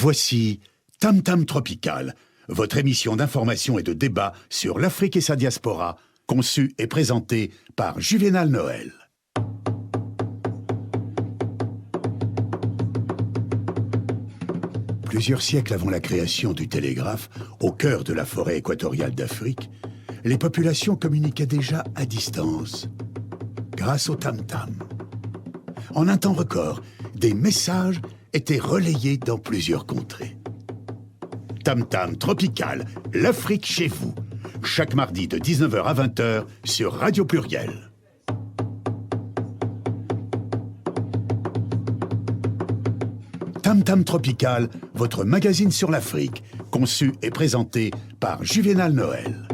Voici Tam Tam Tropical, votre émission d'information et de débat sur l'Afrique et sa diaspora, conçue et présentée par Juvénal Noël. Plusieurs siècles avant la création du télégraphe, au cœur de la forêt équatoriale d'Afrique, les populations communiquaient déjà à distance, grâce au tam-tam. En un temps record, des messages étaient relayés dans plusieurs contrées. Tam Tam Tropical, l'Afrique chez vous, chaque mardi de 19h à 20h sur Radio Pluriel. Tam Tam Tropical, votre magazine sur l'Afrique, conçu et présenté par Juvénal Noël.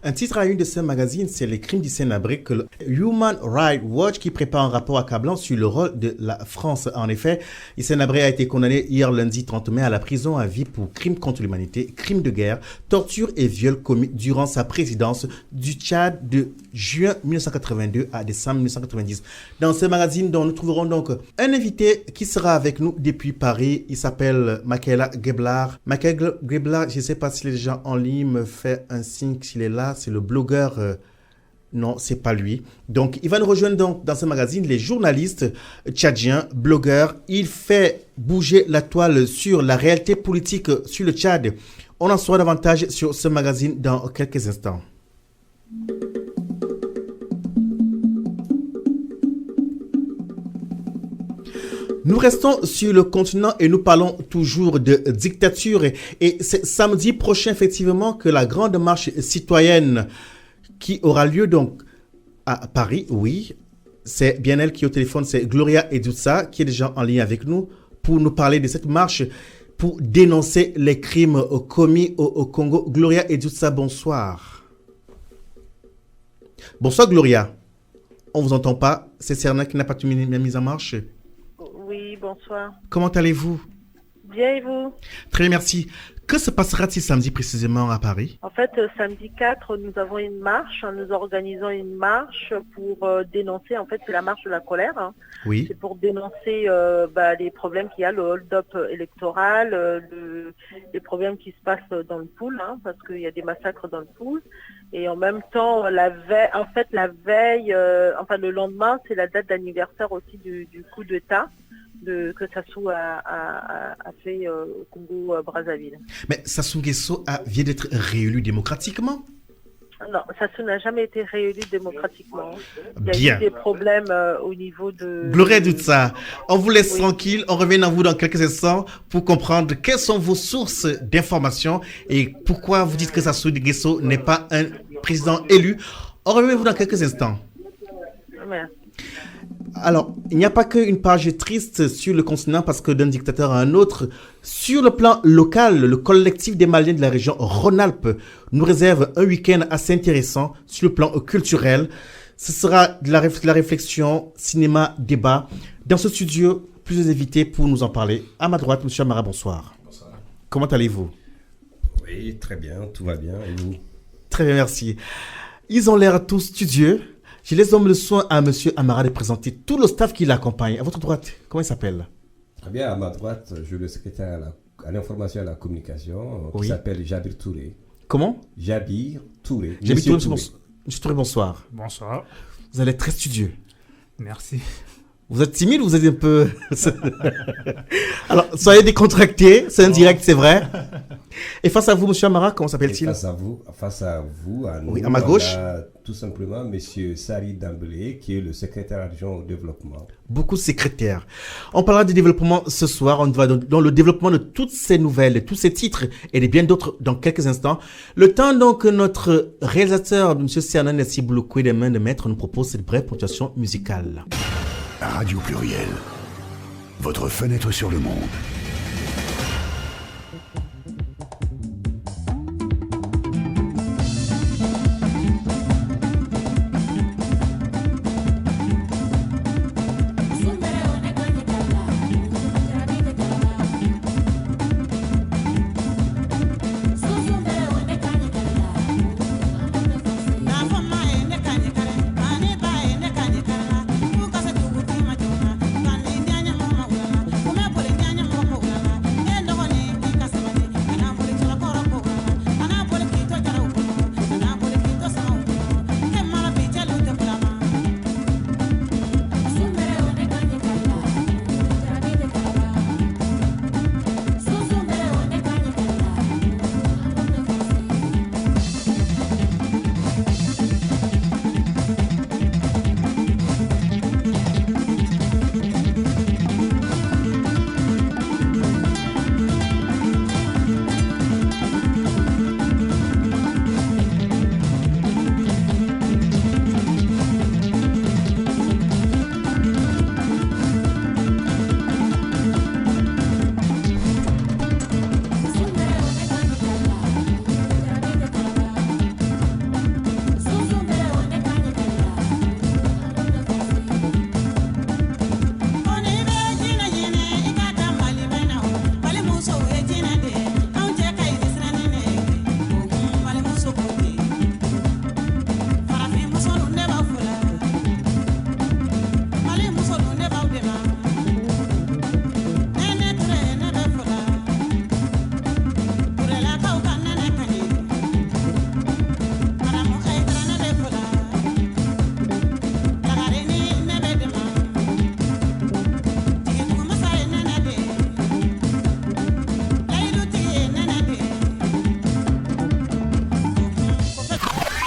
Un titre à une de ce magazine, c'est les crimes du Sénégal, que le Human Rights Watch qui prépare un rapport accablant sur le rôle de la France. En effet, Sénégal a été condamné hier lundi 30 mai à la prison à vie pour crimes contre l'humanité, crimes de guerre, torture et viols commis durant sa présidence du Tchad de juin 1982 à décembre 1990. Dans ce magazine, nous trouverons donc un invité qui sera avec nous depuis Paris. Il s'appelle Makela Geblar. Makela Geblar, je ne sais pas si les gens en ligne me font un signe s'il est là. C'est le blogueur, non, c'est pas lui. Donc, il va nous rejoindre donc dans ce magazine, les journalistes tchadiens, blogueurs. Il fait bouger la toile sur la réalité politique sur le Tchad. On en saura davantage sur ce magazine dans quelques instants. Nous restons sur le continent et nous parlons toujours de dictature. Et c'est samedi prochain, effectivement, que la grande marche citoyenne qui aura lieu donc à Paris, oui, c'est bien elle qui est au téléphone, c'est Gloria Edoussa qui est déjà en ligne avec nous pour nous parler de cette marche pour dénoncer les crimes commis au Congo. Gloria Edoussa, bonsoir. Bonsoir Gloria. On ne vous entend pas. C'est Serna qui n'a pas terminé la mise en marche. Oui, bonsoir. Comment allez-vous? Bien et vous? Très bien, merci. Que se passera-t-il samedi précisément à Paris? En fait, samedi 4, nous avons une marche. Nous organisons une marche pour dénoncer, en fait, c'est la marche de la colère. Hein. Oui. C'est pour dénoncer les problèmes qu'il y a, le hold-up électoral, les problèmes qui se passent dans le pool, hein, parce qu'il y a des massacres dans le pool. Et en même temps, la veille, le lendemain, c'est la date d'anniversaire aussi du coup d'État que Sassou a fait au Congo-Brazzaville. Mais Sassou Nguesso vient d'être réélu démocratiquement? Non, Sassou n'a jamais été réélu démocratiquement. Il y a Bien. eu des problèmes au niveau de... Gloria Edoussa, on vous laisse tranquille. On revient à vous dans quelques instants pour comprendre quelles sont vos sources d'informations et pourquoi vous dites que Sassou Nguesso n'est pas un président élu. On revient à vous dans quelques instants. Merci. Alors, il n'y a pas qu'une page triste sur le continent parce que d'un dictateur à un autre. Sur le plan local, le collectif des Maliens de la région Rhône-Alpes nous réserve un week-end assez intéressant sur le plan culturel. Ce sera de la réflexion, cinéma, débat. Dans ce studio, plusieurs invités pour nous en parler. À ma droite, M. Amara, bonsoir. Bonsoir. Comment allez-vous? Oui, très bien, tout va bien. Et vous? Très bien, merci. Ils ont l'air tous studieux. Je laisse donc le soin à M. Amara de présenter tout le staff qui l'accompagne. À votre droite, comment il s'appelle? Très bien, à ma droite, j'ai le secrétaire à l'information et à la communication qui s'appelle Jabir Touré. Comment? Jabir Touré. Jabir Touré, Monsieur Touré, bonsoir. Bonsoir. Vous allez être très studieux. Merci. Vous êtes timide ou vous êtes un peu... Alors, soyez décontractés, c'est indirect, c'est vrai. Et face à vous, M. Amara, comment s'appelle-t-il? Face à vous, à nous, oui, à ma gauche. Tout simplement, M. Sari Dambélé, qui est le secrétaire adjoint au développement. Beaucoup de secrétaires. On parlera du développement ce soir. On va dans le développement de toutes ces nouvelles, de tous ces titres et de bien d'autres dans quelques instants. Le temps donc que notre réalisateur, M. Sernan Nessibouloukou, des mains de maître, nous propose cette brève ponctuation musicale. Radio Pluriel, votre fenêtre sur le monde.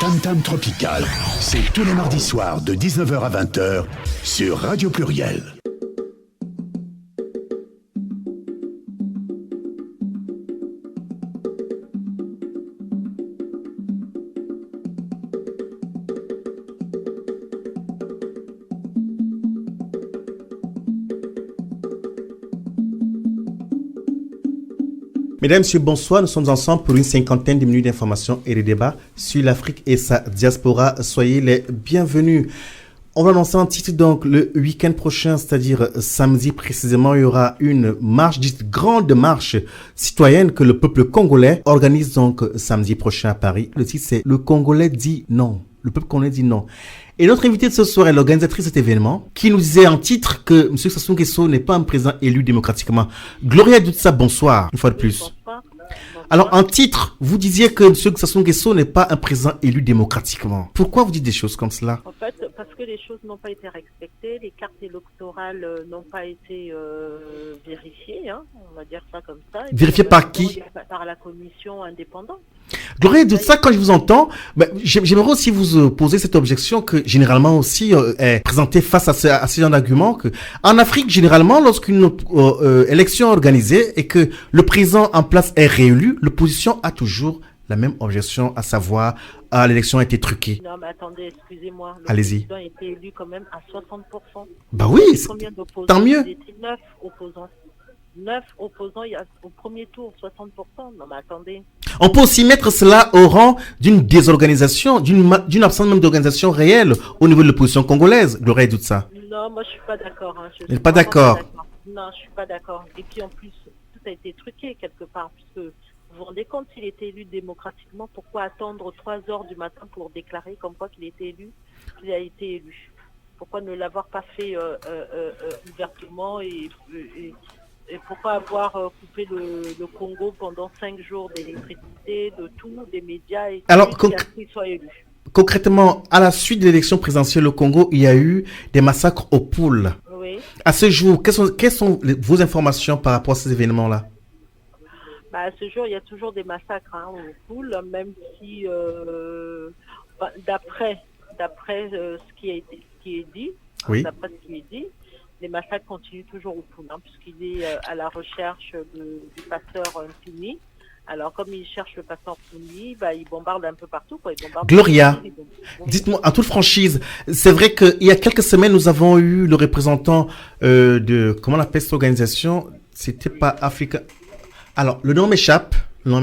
Tam Tam Tropical, c'est tous les mardis soirs de 19h à 20h sur Radio Pluriel. Mesdames, Messieurs, bonsoir. Nous sommes ensemble pour une cinquantaine de minutes d'informations et de débats sur l'Afrique et sa diaspora. Soyez les bienvenus. On va lancer un titre donc le week-end prochain, c'est-à-dire samedi précisément, il y aura une marche, dite grande marche citoyenne que le peuple congolais organise donc samedi prochain à Paris. Le titre c'est Le Congolais dit non. Le peuple congolais dit non. Et notre invitée de ce soir est l'organisatrice de cet événement qui nous disait en titre que M. Sassou Nguesso n'est pas un président élu démocratiquement. Gloria Dutsa, bonsoir, une fois de plus. Bonsoir. Alors, en titre, vous disiez que M. Sassou Nguesso n'est pas un président élu démocratiquement. Pourquoi vous dites des choses comme cela? En fait, parce que les choses n'ont pas été respectées, les cartes électorales n'ont pas été vérifiées, hein, on va dire ça comme ça. Vérifiées par qui? Par la commission indépendante. Gloria Dutsa, quand je vous entends, j'aimerais aussi vous poser cette objection que généralement aussi est présentée face à ce genre d'argument que en Afrique, généralement, lorsqu'une élection est organisée et que le président en place est réélu, l'opposition a toujours la même objection, à savoir l'élection a été truquée. Non, mais attendez, excusez-moi. Allez-y. Le président a été élu quand même à 60%. Bah oui, Combien d'opposants? tant mieux. Il était 9 opposants. 9 opposants il y a, au premier tour, 60%. Non, mais attendez. On peut aussi mettre cela au rang d'une désorganisation, d'une absence même d'organisation réelle au niveau de l'opposition congolaise. Gloria Dutsa. Non, moi je suis pas d'accord. Hein. Vous n'êtes pas d'accord? Non, je suis pas d'accord. Et puis en plus, tout a été truqué quelque part, puisque vous vous rendez compte, s'il était élu démocratiquement, pourquoi attendre 3 heures du matin pour déclarer comme quoi qu'il était élu, qu'il a été élu? Pourquoi ne l'avoir pas fait ouvertement et pourquoi avoir coupé le Congo pendant 5 jours d'électricité, de tout, des médias et alors, qu'il soit élu? Concrètement, à la suite de l'élection présidentielle au Congo, il y a eu des massacres aux poules. Oui. À ce jour, quelles sont vos informations par rapport à ces événements-là? Bah, à ce jour, il y a toujours des massacres aux poules, même si, d'après ce qui est dit, oui. D'après ce qui est dit, les massacres continuent toujours aux poules, puisqu'il est à la recherche du passeur Fini. Alors, comme il cherche le passeur Fini, il bombarde un peu partout. Quoi. Gloria, dites-moi, en toute franchise, c'est vrai qu'il y a quelques semaines, nous avons eu le représentant de, comment on appelle cette organisation? C'était pas Africa. Alors, le nom m'échappe. Nous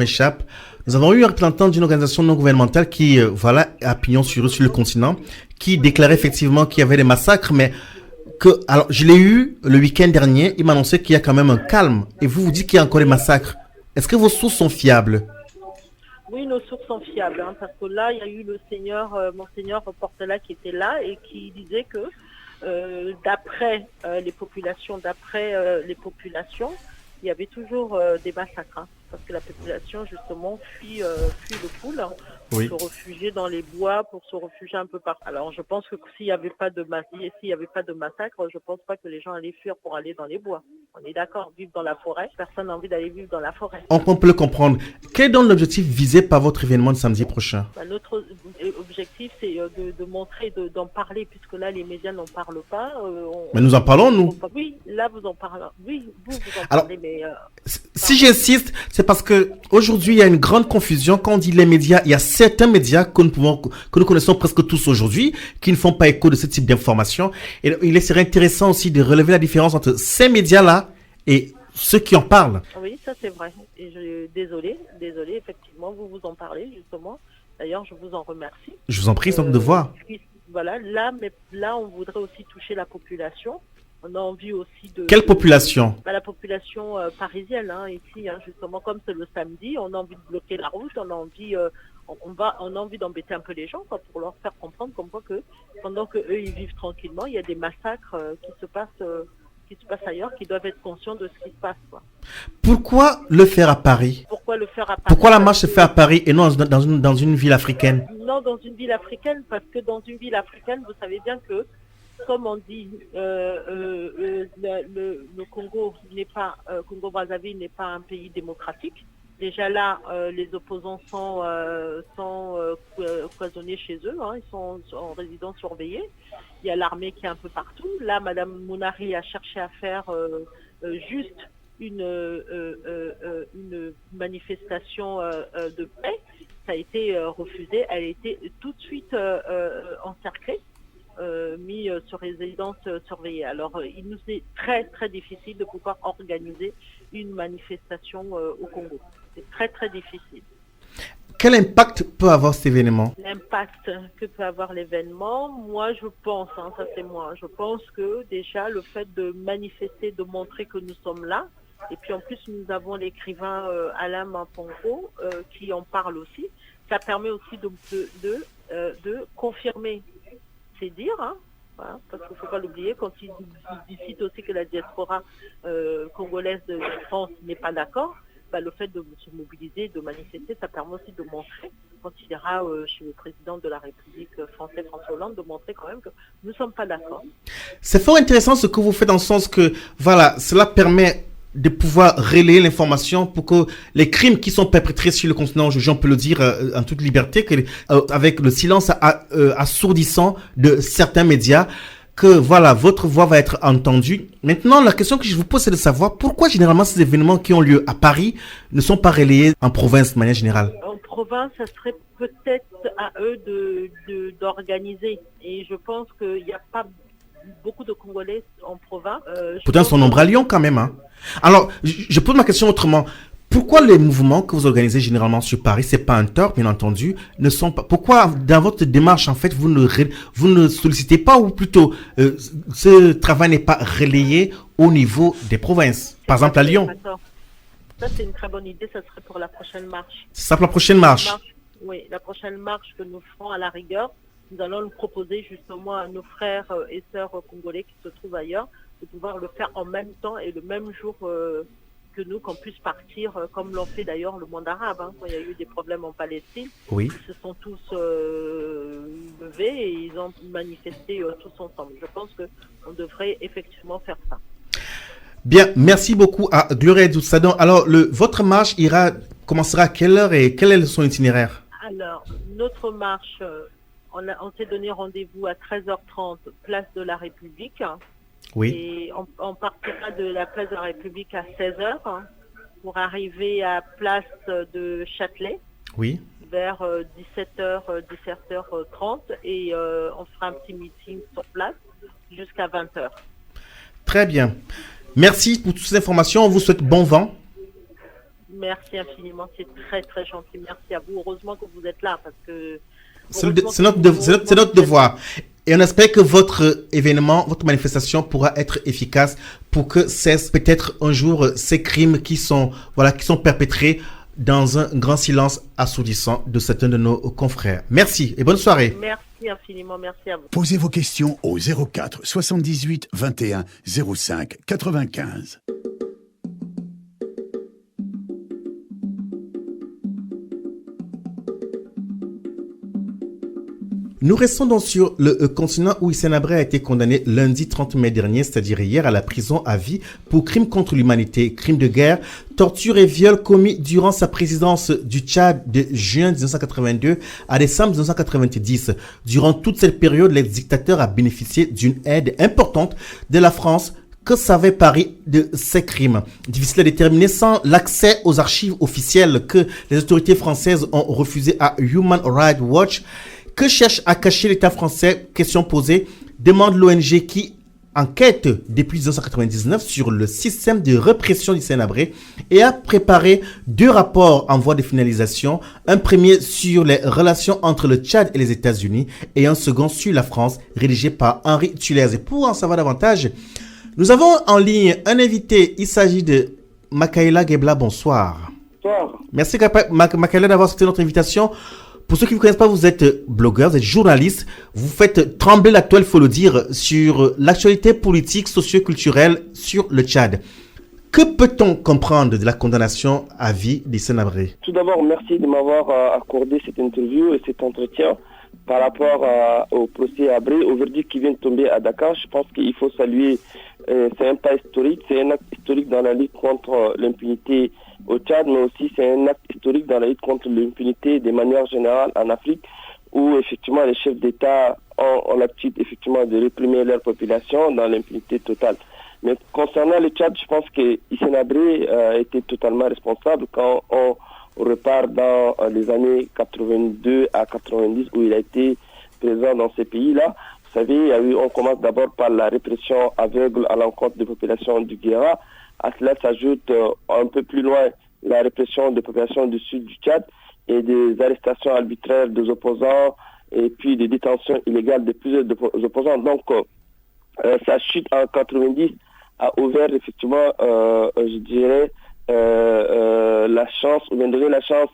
avons eu un représentant d'une organisation non gouvernementale qui, a pignon sur le continent, qui déclarait effectivement qu'il y avait des massacres, mais alors, je l'ai eu le week-end dernier, il m'a annoncé qu'il y a quand même un calme. Et vous dites qu'il y a encore des massacres. Est-ce que vos sources sont fiables? Oui, nos sources sont fiables, parce que là, il y a eu Monseigneur Portela qui était là et qui disait que d'après les populations, il y avait toujours des massacres, parce que la population, justement, fuit le poule, pour oui. se réfugier dans les bois, pour se réfugier un peu partout. Alors, je pense que s'il n'y avait pas de massacre, je pense pas que les gens allaient fuir pour aller dans les bois. On est d'accord, vivre dans la forêt, personne n'a envie d'aller vivre dans la forêt. On peut le comprendre. Quel est donc l'objectif visé par votre événement de samedi prochain? Notre objectif, c'est de montrer, d'en parler, puisque là, les médias n'en parlent pas. Mais nous en parlons, nous. Oui, là, vous en parlez. Oui, vous en alors, parlez, mais... si j'insiste, c'est parce que aujourd'hui il y a une grande confusion. Quand on dit les médias, il y a certains médias que nous connaissons presque tous aujourd'hui, qui ne font pas écho de ce type d'informations. Et il serait intéressant aussi de relever la différence entre ces médias-là et ceux qui en parlent. Oui, ça c'est vrai. Et désolé, effectivement, vous en parlez justement. D'ailleurs, je vous en remercie. Je vous en prie, c'est notre devoir. Voilà, là, on voudrait aussi toucher la population. On a envie aussi de... Quelle population? La population parisienne, ici, justement, comme c'est le samedi, on a envie de bloquer la route, on a envie, on a envie d'embêter un peu les gens, pour leur faire comprendre comme quoi que pendant que eux ils vivent tranquillement, il y a des massacres qui se passent ailleurs, qui doivent être conscients de ce qui se passe, quoi. Pourquoi le faire à Paris? Pourquoi le faire à Paris? Pourquoi la marche se fait à Paris et non dans une ville africaine? Non, dans une ville africaine, parce que dans une ville africaine, vous savez bien que, comme on dit, le Congo Congo-Brazzaville n'est pas un pays démocratique. déjà là, les opposants sont cloisonnés chez eux, hein, ils sont en résidence surveillée. Il y a l'armée qui est un peu partout. Là, Madame Mounari a cherché à faire juste une manifestation de paix. Ça a été refusé. Elle a été tout de suite encerclée, mis sur résidence surveillée. Alors, il nous est très, très difficile de pouvoir organiser une manifestation au Congo. C'est très, très difficile. Quel impact peut avoir cet événement? L'impact que peut avoir l'événement, moi je pense, ça c'est moi, je pense que déjà le fait de manifester, de montrer que nous sommes là, et puis en plus nous avons l'écrivain Alain Mampongo qui en parle aussi, ça permet aussi de confirmer ses dires, hein, voilà, parce qu'il ne faut pas l'oublier, quand il cite aussi que la diaspora congolaise de France n'est pas d'accord, le fait de se mobiliser, de manifester, ça permet aussi de montrer, quand il ira chez le président de la République français, François Hollande, de montrer quand même que nous ne sommes pas d'accord. C'est fort intéressant ce que vous faites dans le sens que, voilà, cela permet de pouvoir relayer l'information pour que les crimes qui sont perpétrés sur le continent, on peut le dire en toute liberté, avec le silence assourdissant de certains médias, que voilà, votre voix va être entendue. Maintenant, la question que je vous pose, c'est de savoir pourquoi généralement ces événements qui ont lieu à Paris ne sont pas relayés en province de manière générale. En province, ça serait peut-être à eux d'organiser. Et je pense qu'il n'y a pas beaucoup de Congolais en province. Pourtant, ils sont nombreux à Lyon quand même. Hein. Alors, je pose ma question autrement. Pourquoi les mouvements que vous organisez généralement sur Paris, c'est pas un tort, bien entendu, ne sont pas. Pourquoi dans votre démarche, en fait, vous ne sollicitez pas, ou plutôt, ce travail n'est pas relayé au niveau des provinces, par exemple à Lyon? Ça, c'est une très bonne idée. Ça serait pour la prochaine marche. C'est ça pour la prochaine marche. Oui, la prochaine marche que nous ferons à la rigueur, nous allons le proposer justement à nos frères et sœurs congolais qui se trouvent ailleurs, de pouvoir le faire en même temps et le même jour que nous, qu'on puisse partir, comme l'ont fait d'ailleurs le monde arabe, hein, quand il y a eu des problèmes en Palestine. Oui. Ils se sont tous levés et ils ont manifesté tous ensemble. Je pense qu'on devrait effectivement faire ça. Bien, merci beaucoup à Gloria Doussadon. Alors, votre marche commencera à quelle heure et quel est son itinéraire? Alors, notre marche, on s'est donné rendez-vous à 13h30, place de la République. Oui. Et on partira de la place de la République à 16h pour arriver à place de Châtelet. Oui. Vers 17h, 17h30 et on fera un petit meeting sur place jusqu'à 20h. Très bien. Merci pour toutes ces informations. On vous souhaite bon vent. Merci infiniment. C'est très, très gentil. Merci à vous. Heureusement que vous êtes là parce que... C'est notre devoir. Et on espère que votre événement, votre manifestation pourra être efficace pour que cessent peut-être un jour ces crimes qui sont perpétrés dans un grand silence assourdissant de certains de nos confrères. Merci et bonne soirée. Merci infiniment, merci à vous. Posez vos questions au 04 78 21 05 95. Nous restons donc sur le continent où Hissène Habré a été condamné lundi 30 mai dernier, c'est-à-dire hier, à la prison à vie pour crimes contre l'humanité, crimes de guerre, torture et viol commis durant sa présidence du Tchad de juin 1982 à décembre 1990. Durant toute cette période, l'ex-dictateur a bénéficié d'une aide importante de la France. Que savait Paris de ces crimes? Difficile à déterminer sans l'accès aux archives officielles que les autorités françaises ont refusé à Human Rights Watch. Que cherche à cacher l'État français? Question posée. Demande l'ONG qui enquête depuis 1999 sur le système de répression d'Hissène Habré et a préparé 2 rapports en voie de finalisation. Un premier sur les relations entre le Tchad et les États-Unis et un second sur la France, rédigé par Henri Tullers. Et pour en savoir davantage, nous avons en ligne un invité. Il s'agit de Makaïla Gebla. Bonsoir. Bonsoir. Merci Makaïla d'avoir accepté notre invitation. Pour ceux qui ne vous connaissent pas, vous êtes blogueur, vous êtes journaliste, vous faites trembler l'actuel, il faut le dire, sur l'actualité politique, socio-culturelle sur le Tchad. Que peut-on comprendre de la condamnation à vie d'Hissène Habré? Tout d'abord, merci de m'avoir accordé cette interview et cet entretien par rapport au procès Habré, au verdict qui vient de tomber à Dakar. Je pense qu'il faut saluer, c'est un pas historique, c'est un acte historique dans la lutte contre l'impunité au Tchad, mais aussi c'est un acte historique dans la lutte contre l'impunité de manière générale en Afrique, où effectivement les chefs d'État ont l'habitude effectivement de réprimer leur population dans l'impunité totale. Mais concernant le Tchad, je pense que Hissène Habré était totalement responsable quand on repart dans les années 82 à 90 où il a été présent dans ces pays-là. Vous savez, on commence d'abord par la répression aveugle à l'encontre des populations du Guéra. À cela s'ajoute un peu plus loin la répression des populations du sud du Tchad et des arrestations arbitraires des opposants et puis des détentions illégales de plusieurs opposants. Donc, sa chute en 90 a ouvert effectivement, je dirais, la chance, ou bien donné la chance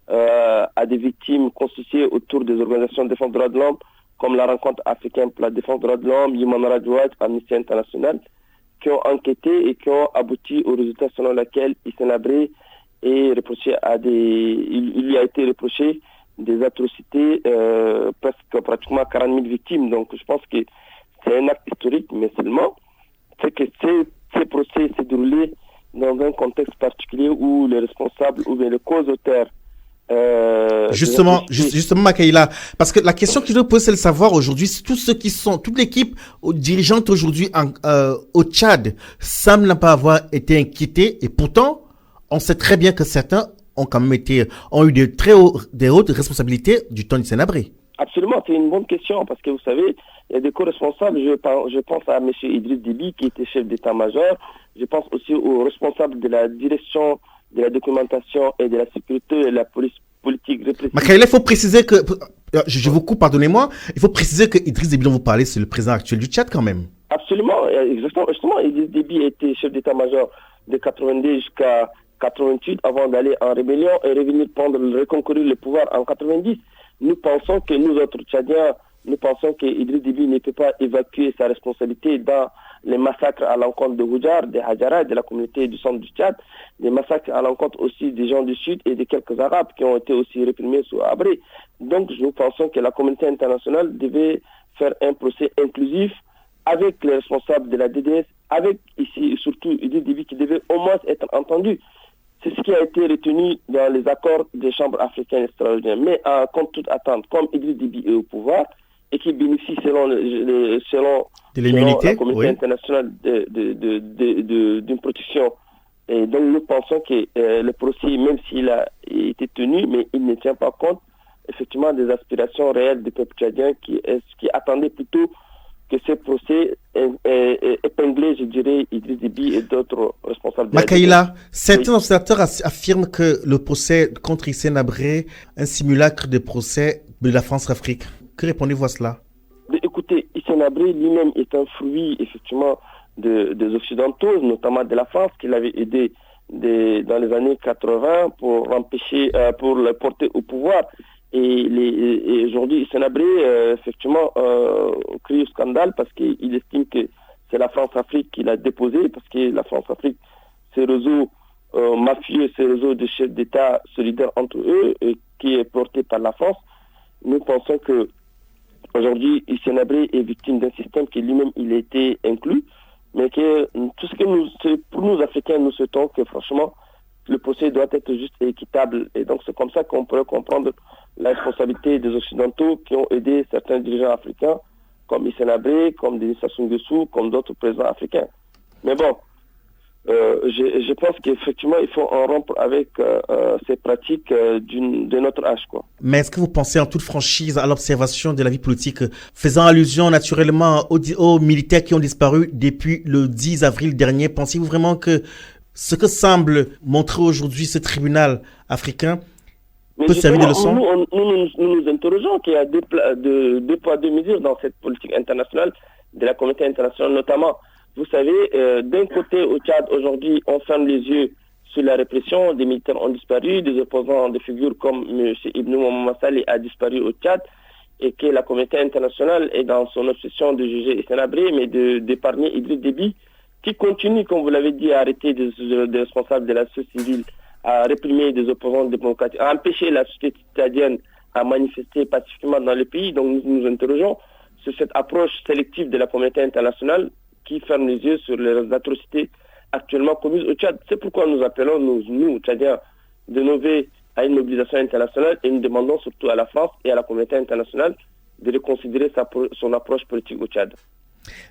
à des victimes constituées autour des organisations de défense des droits de l'homme, comme la Rencontre africaine pour la défense des droits de l'homme, Human Rights Watch, Amnesty International, qui ont enquêté et qui ont abouti au résultat selon lequel Hissène Habré est reproché il lui a été reproché des atrocités, pratiquement 40 000 victimes. Donc je pense que c'est un acte historique, mais seulement c'est que ces procès s'est déroulé dans un contexte particulier où les responsables ou bien les cause-auteurs Justement, Makaïla, parce que la question qu'il nous pose, c'est de savoir aujourd'hui, toute l'équipe dirigeante aujourd'hui au Tchad semble ne pas avoir été inquiétée, et pourtant, on sait très bien que certains ont quand même ont eu des hautes responsabilités du temps d'Hissène Habré. Absolument, c'est une bonne question, parce que vous savez, il y a des co-responsables, je pense à M. Idriss Déby, qui était chef d'état-major, je pense aussi aux responsables de la direction de la documentation et de la sécurité et de la police politique répressive. Makaïla, il faut préciser que, je vous coupe, pardonnez-moi, il faut préciser que Idriss Déby dont vous parlez, c'est le président actuel du Tchad quand même. Absolument, justement, Idriss Déby était chef d'état-major de 90 jusqu'à 88 avant d'aller en rébellion et revenir reconquérir le pouvoir en 90. Nous pensons que nous autres Tchadiens, nous pensons que Idriss Déby ne peut pas évacuer sa responsabilité dans les massacres à l'encontre de Houjar, de Hadjara, de la communauté du centre du Tchad, des massacres à l'encontre aussi des gens du Sud et de quelques Arabes qui ont été aussi réprimés sous Habré. Donc nous pensons que la communauté internationale devait faire un procès inclusif avec les responsables de la DDS, avec ici surtout Idriss Déby qui devait au moins être entendu. C'est ce qui a été retenu dans les accords des chambres africaines extraordinaires. Mais contre toute attente, comme Idriss Déby est au pouvoir et qui bénéficie selon la communauté internationale d'une protection. Et donc nous pensons que le procès, même s'il a été tenu, mais il ne tient pas compte effectivement des aspirations réelles du peuple tchadien qui attendait plutôt que ce procès épinglé, je dirais, Idriss Déby et d'autres responsables. Makaïla, certains observateurs affirment que le procès contre Hissène Habré, un simulacre de procès de la France-Afrique. Que répondez-vous à cela? Écoutez, Hissène Habré lui-même est un fruit, effectivement, des Occidentaux, notamment de la France, qui l'avait aidé dans les années 80 pour le porter au pouvoir. Et aujourd'hui, Hissène Habré, effectivement, crie au scandale parce qu'il estime que c'est la France-Afrique qui l'a déposé, parce que la France-Afrique, ces réseaux mafieux, ces réseaux de chefs d'État solidaires entre eux, qui est porté par la France. Nous pensons que aujourd'hui, Hissène Habré est victime d'un système qui lui-même il a été inclus, mais que tout ce que pour nous Africains, nous souhaitons que franchement le procès doit être juste et équitable. Et donc c'est comme ça qu'on pourrait comprendre la responsabilité des Occidentaux qui ont aidé certains dirigeants africains, comme Hissène Habré, comme Denis Sassou Nguesso, comme d'autres présidents africains. Mais bon, je pense qu'effectivement, il faut en rompre avec ces pratiques de notre âge, quoi. Mais est-ce que vous pensez en toute franchise à l'observation de la vie politique, faisant allusion naturellement aux militaires qui ont disparu depuis le 10 avril dernier? Pensez-vous vraiment que ce que semble montrer aujourd'hui ce tribunal africain peut servir de leçon? Nous nous interrogeons qu'il y a deux poids, deux mesures dans cette politique internationale de la communauté internationale, notamment. Vous savez, d'un côté, au Tchad, aujourd'hui, on ferme les yeux sur la répression. Des militaires ont disparu, des opposants de figures comme M. Ibn Mohamed Saleh a disparu au Tchad, et que la communauté internationale est dans son obsession de juger Hissène Habré, mais d'épargner Idriss Déby, qui continue, comme vous l'avez dit, à arrêter des responsables de la société civile, à réprimer des opposants démocratiques, à empêcher la société tchadienne à manifester pacifiquement dans le pays. Donc nous nous interrogeons sur cette approche sélective de la communauté internationale qui ferme les yeux sur les atrocités actuellement commises au Tchad. C'est pourquoi nous appelons, nous Tchadiens, de nouveau à une mobilisation internationale et nous demandons surtout à la France et à la communauté internationale de reconsidérer son approche politique au Tchad.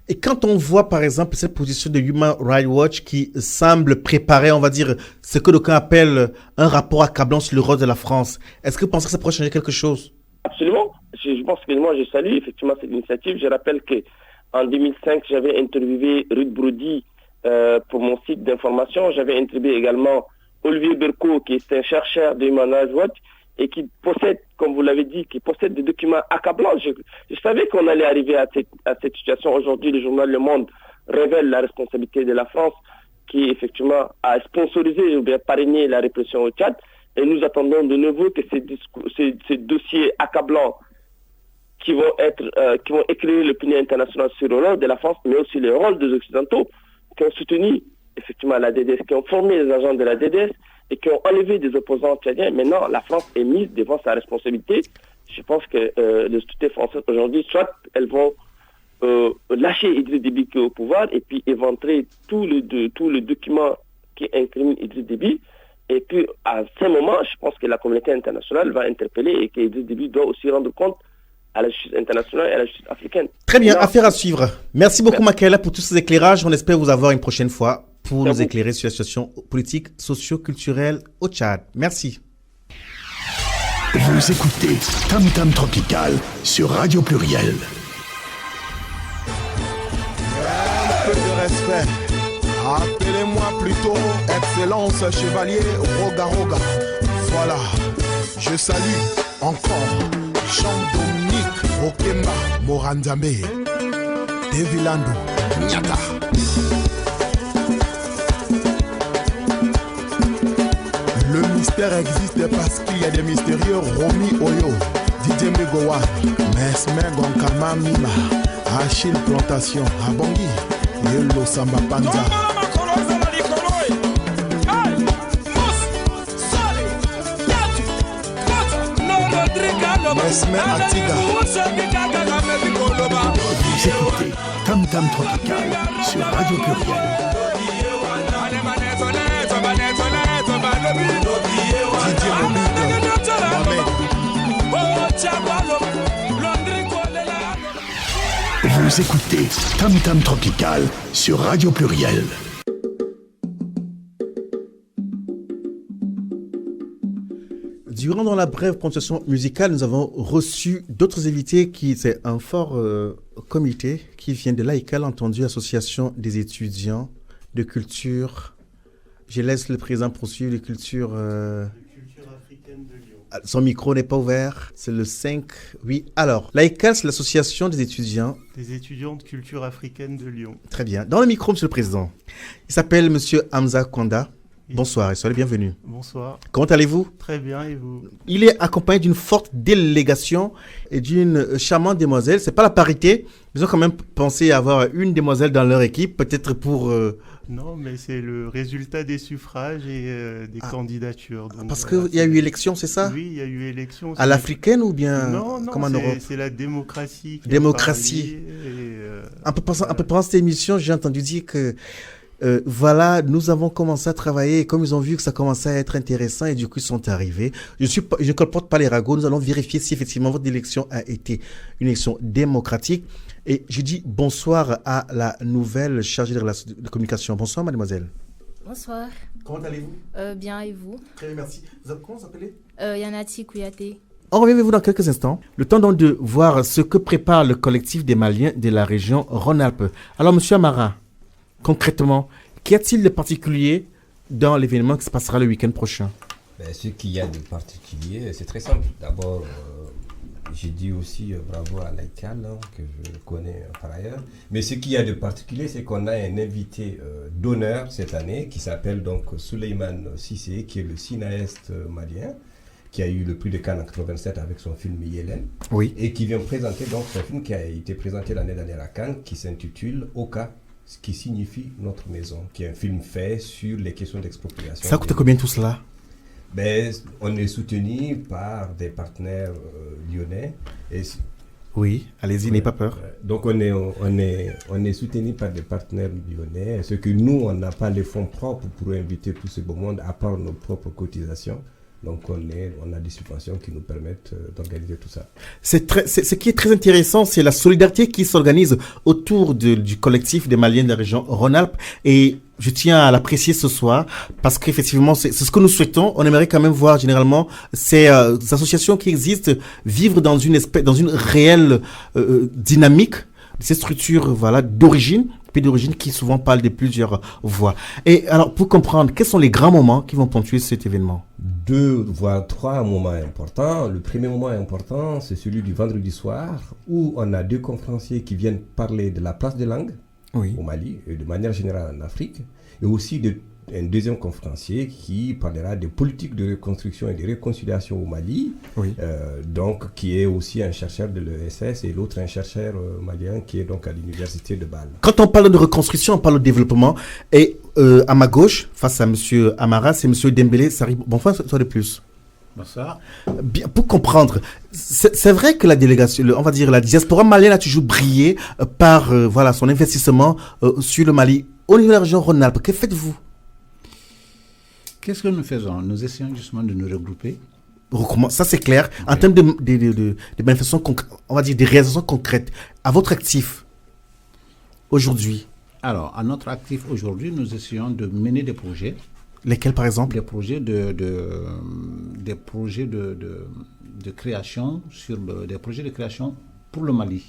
Et quand on voit, par exemple, cette position de Human Rights Watch qui semble préparer, on va dire, ce que d'aucuns appellent un rapport accablant sur le rôle de la France, est-ce que vous pensez que ça pourrait changer quelque chose? Absolument. Je pense que moi, je salue effectivement cette initiative. Je rappelle qu'en 2005, j'avais interviewé Ruth Brody pour mon site d'information. J'avais interviewé également Olivier Berco, qui est un chercheur de Human Rights Watch et qui possède, comme vous l'avez dit, qui possède des documents accablants. Je savais qu'on allait arriver à cette situation. Aujourd'hui, le journal Le Monde révèle la responsabilité de la France qui, effectivement, a sponsorisé ou bien parrainé la répression au Tchad. Et nous attendons de nouveau que ces dossiers accablants qui vont éclairer l'opinion internationale sur le rôle de la France, mais aussi le rôle des Occidentaux qui ont soutenu, effectivement, la DDS, qui ont formé les agents de la DDS, et qui ont enlevé des opposants tchadiens. Maintenant, la France est mise devant sa responsabilité. Je pense que les autorités françaises aujourd'hui, soit elles vont lâcher Idriss Déby qui est au pouvoir et puis éventrer tout le document qui incrimine Idriss Déby. Et puis, à ce moment, je pense que la communauté internationale va interpeller et qu'Idriss Déby doit aussi rendre compte à la justice internationale et à la justice africaine. Très bien, affaire à suivre. Merci beaucoup, Makaela, pour tous ces éclairages. On espère vous avoir une prochaine fois pour nous éclairer sur la situation politique, socio-culturelle au Tchad. Merci. Vous écoutez Tam Tam Tropical sur Radio Pluriel. Un peu de respect. Appelez-moi plutôt Excellence Chevalier Roga Roga. Voilà, je salue encore Jean-Dominique Okemba Morandambe Devilando Nyata. Le mystère existe parce qu'il y a des mystérieux. Romy Oyo, Didier Megowa, Mesmer Gonkama Mima, Achille Plantation, Abongi, Yelo Samba Panza. Mesmer Atiga. Vous écoutez Tam Tam Tropical sur Radio Pluriel. Vous écoutez Tam Tam Tropical sur Radio Pluriel. Durant dans la brève présentation musicale, nous avons reçu d'autres invités c'est un fort comité qui vient de l'AICAL, entendu, Association des étudiants de culture. Je laisse le président poursuivre de culture africaine de Lyon. Son micro n'est pas ouvert, c'est le 5. Oui, alors, l'AICAL, c'est l'association des étudiants. Des étudiants de culture africaine de Lyon. Très bien. Dans le micro, monsieur le président, il s'appelle monsieur Hamza Kwanda. Bonsoir et soyez le bienvenu. Bonsoir. Comment allez-vous? Très bien, et vous? Il est accompagné d'une forte délégation et d'une charmante demoiselle. C'est pas la parité, mais ils ont quand même pensé avoir une demoiselle dans leur équipe, peut-être pour... Non, mais c'est le résultat des suffrages et des candidatures. Donc, parce qu'il y a eu élection, c'est ça? Oui, il y a eu élection. À l'africaine ou bien non, comme en Europe? C'est la démocratie. Démocratie. En préparant cette émission, j'ai entendu dire que voilà, nous avons commencé à travailler et comme ils ont vu que ça commençait à être intéressant et du coup ils sont arrivés. Je ne colporte pas les ragots, nous allons vérifier si effectivement votre élection a été une élection démocratique. Et je dis bonsoir à la nouvelle chargée de communication. Bonsoir mademoiselle. Bonsoir. Comment allez-vous? Bien, et vous? Très bien, merci. Comment vous appelez? Yanati Kouyaté. On revient avec vous dans quelques instants. Le temps donc de voir ce que prépare le collectif des Maliens de la région Rhône-Alpes. Alors monsieur Amara, concrètement, qu'y a-t-il de particulier dans l'événement qui se passera le week-end prochain? Ce qu'il y a de particulier, c'est très simple. D'abord, j'ai dit aussi bravo à l'AICAL, que je connais par ailleurs. Mais ce qu'il y a de particulier, c'est qu'on a un invité d'honneur cette année qui s'appelle donc Souleymane Cissé, qui est le cinéaste malien, qui a eu le prix de Cannes en 87 avec son film Yélène. Oui. Et qui vient présenter donc son film qui a été présenté l'année dernière à Cannes, qui s'intitule Oka, ce qui signifie notre maison, qui est un film fait sur les questions d'expropriation. Ça coûte combien tout cela? On est soutenu par des partenaires lyonnais et Oui, allez-y, n'ayez pas peur. Donc on est soutenu par des partenaires lyonnais. Ce que nous, on n'a pas les fonds propres pour inviter tout ce beau monde, à part nos propres cotisations. Donc on a des subventions qui nous permettent d'organiser tout ça. Ce qui est très intéressant, c'est la solidarité qui s'organise autour du collectif des Maliens de la région Rhône-Alpes. Et je tiens à l'apprécier ce soir parce qu'effectivement, c'est ce que nous souhaitons. On aimerait quand même voir généralement ces associations qui existent vivre dans une réelle dynamique. Ces structures, voilà, d'origine qui souvent parlent de plusieurs voix. Et alors, pour comprendre, quels sont les grands moments qui vont ponctuer cet événement? 2 voire 3 moments importants. Le premier moment important, c'est celui du vendredi soir, où on a 2 conférenciers qui viennent parler de la place des langues au Mali, et de manière générale en Afrique, et aussi un deuxième conférencier qui parlera des politiques de reconstruction et de réconciliation au Mali, donc qui est aussi un chercheur de l'ESS, et l'autre un chercheur malien qui est donc à l'université de Bâle. Quand on parle de reconstruction, on parle de développement, et à ma gauche, face à M. Amara, c'est M. Dembélé Sarri. Bonsoir, soit de plus. Bonsoir. Bien, pour comprendre, c'est vrai que la délégation, on va dire la diaspora malienne a toujours brillé par son investissement sur le Mali. Au niveau de la région Rhône-Alpes, que faites-vous? Qu'est-ce que nous faisons? Nous essayons justement de nous regrouper. Ça, c'est clair. En termes de manifestations, on va dire des réalisations concrètes, à votre actif aujourd'hui? Alors, à notre actif aujourd'hui, nous essayons de mener des projets. Lesquels, par exemple? Des projets de création des projets de création pour le Mali.